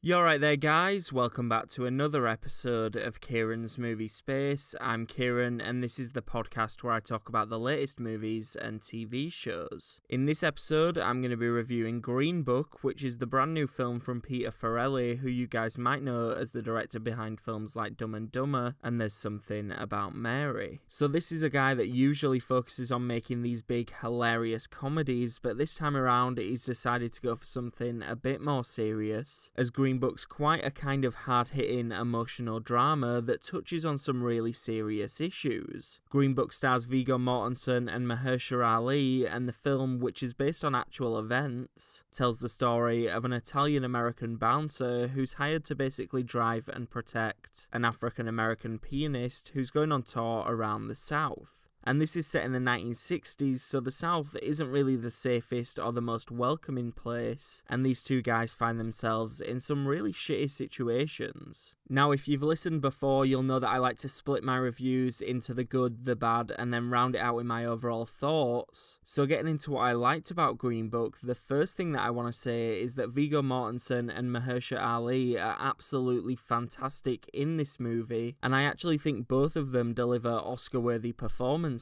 You alright there, guys? Welcome back to another episode of Kieran's Movie Space. I'm Kieran, and this is the podcast where I talk about the latest movies and TV shows. In this episode, I'm going to be reviewing Green Book, which is the brand new film from Peter Farrelly, who you guys might know as the director behind films like Dumb and Dumber and There's Something About Mary. So this is a guy that usually focuses on making these big, hilarious comedies, but this time around, he's decided to go for something a bit more serious, as Green Book's quite a kind of hard-hitting emotional drama that touches on some really serious issues. Green Book stars Viggo Mortensen and Mahershala Ali, and the film, which is based on actual events, tells the story of an Italian-American bouncer who's hired to basically drive and protect an African-American pianist who's going on tour around the South. And this is set in the 1960s, so the South isn't really the safest or the most welcoming place, and these two guys find themselves in some really shitty situations. Now, if you've listened before, you'll know that I like to split my reviews into the good, the bad, and then round it out with my overall thoughts. So getting into what I liked about Green Book, the first thing that I want to say is that Viggo Mortensen and Mahershala Ali are absolutely fantastic in this movie, and I actually think both of them deliver Oscar-worthy performances.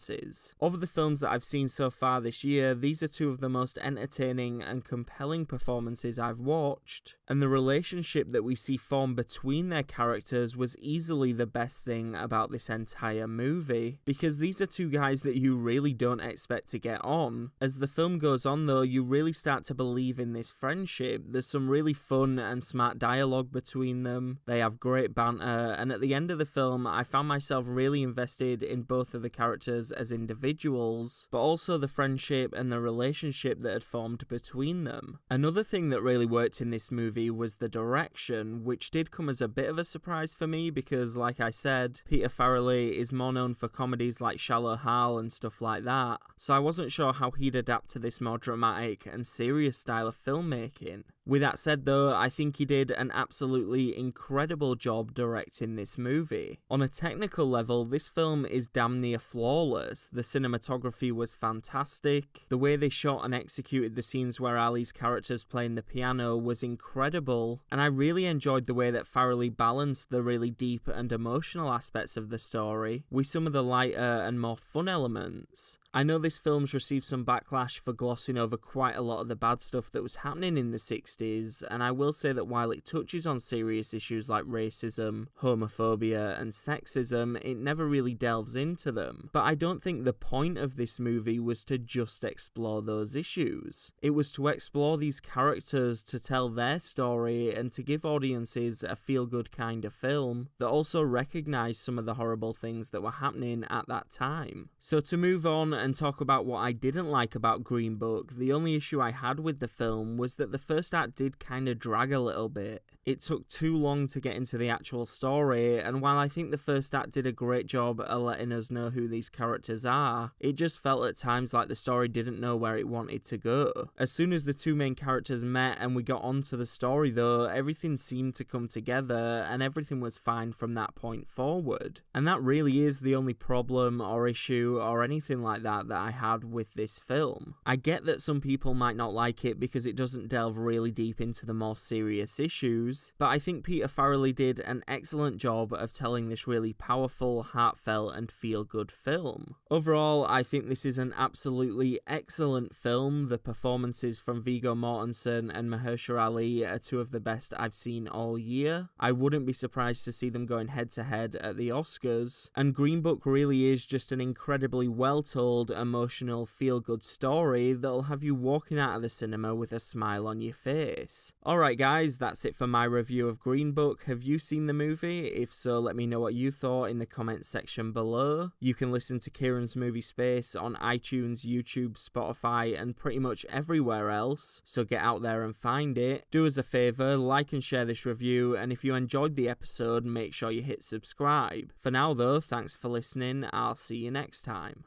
Of the films that I've seen so far this year, these are two of the most entertaining and compelling performances I've watched, and the relationship that we see form between their characters was easily the best thing about this entire movie, because these are two guys that you really don't expect to get on. As the film goes on though, you really start to believe in this friendship. There's some really fun and smart dialogue between them, they have great banter, and at the end of the film I found myself really invested in both of the characters as individuals, but also the friendship and the relationship that had formed between them. Another thing that really worked in this movie was the direction, which did come as a bit of a surprise for me because, like I said, Peter Farrelly is more known for comedies like Shallow Hal and stuff like that, so I wasn't sure how he'd adapt to this more dramatic and serious style of filmmaking. With that said though, I think he did an absolutely incredible job directing this movie. On a technical level, this film is damn near flawless. The cinematography was fantastic. The way they shot and executed the scenes where Ali's characters playing the piano was incredible, and I really enjoyed the way that Farrelly balanced the really deep and emotional aspects of the story with some of the lighter and more fun elements. I know this film's received some backlash for glossing over quite a lot of the bad stuff that was happening in the 60s, and I will say that while it touches on serious issues like racism, homophobia, and sexism, it never really delves into them. But I don't think the point of this movie was to just explore those issues. It was to explore these characters, to tell their story, and to give audiences a feel-good kind of film that also recognised some of the horrible things that were happening at that time. So to move on and talk about what I didn't like about Green Book, the only issue I had with the film was that the first act did kind of drag a little bit. It took too long to get into the actual story, and while I think the first act did a great job at letting us know who these characters are, it just felt at times like the story didn't know where it wanted to go. As soon as the two main characters met and we got onto the story though, everything seemed to come together and everything was fine from that point forward. And that really is the only problem or issue or anything like that I had with this film. I get that some people might not like it because it doesn't delve really deep into the more serious issues, but I think Peter Farrelly did an excellent job of telling this really powerful, heartfelt and feel-good film. Overall, I think this is an absolutely excellent film. The performances from Viggo Mortensen and Mahershala Ali are two of the best I've seen all year. I wouldn't be surprised to see them going head-to-head at the Oscars, and Green Book really is just an incredibly well-told, emotional, feel-good story that'll have you walking out of the cinema with a smile on your face. Alright guys, that's it for my review of Green Book. Have you seen the movie? If so, let me know what you thought in the comments section below. You can listen to Kieran's Movie Space on iTunes, YouTube, Spotify, and pretty much everywhere else, so get out there and find it. Do us a favour, like and share this review, and if you enjoyed the episode, make sure you hit subscribe. For now though, thanks for listening, I'll see you next time.